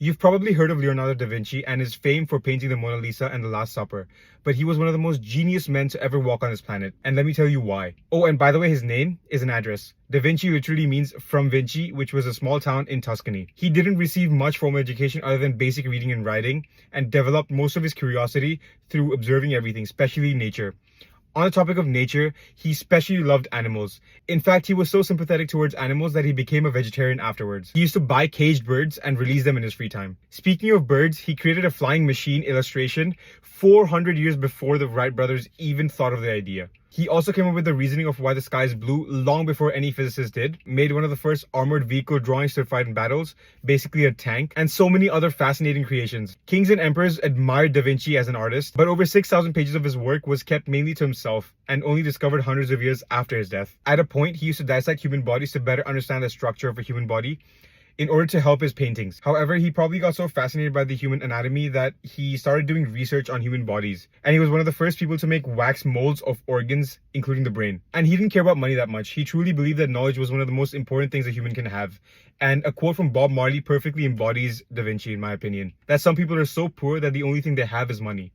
You've probably heard of Leonardo da Vinci and his fame for painting the Mona Lisa and the Last Supper, but he was one of the most genius men to ever walk on this planet, and let me tell you why. Oh, and by the way, his name is an address. Da Vinci literally means from Vinci, which was a small town in Tuscany. He didn't receive much formal education other than basic reading and writing, and developed most of his curiosity through observing everything, especially nature. On the topic of nature, he especially loved animals. In fact, he was so sympathetic towards animals that he became a vegetarian afterwards. He used to buy caged birds and release them in his free time. Speaking of birds, he created a flying machine illustration 400 years before the Wright brothers even thought of the idea. He also came up with the reasoning of why the sky is blue long before any physicist did, made one of the first armored vehicle drawings to fight in battles, basically a tank, and so many other fascinating creations. Kings and emperors admired Da Vinci as an artist, but over 6,000 pages of his work was kept mainly to himself and only discovered hundreds of years after his death. At a point, he used to dissect human bodies to better understand the structure of a human body in order to help his paintings. However, he probably got so fascinated by the human anatomy that he started doing research on human bodies. And he was one of the first people to make wax molds of organs, including the brain. And he didn't care about money that much. He truly believed that knowledge was one of the most important things a human can have. And a quote from Bob Marley perfectly embodies Da Vinci, in my opinion. That some people are so poor that the only thing they have is money.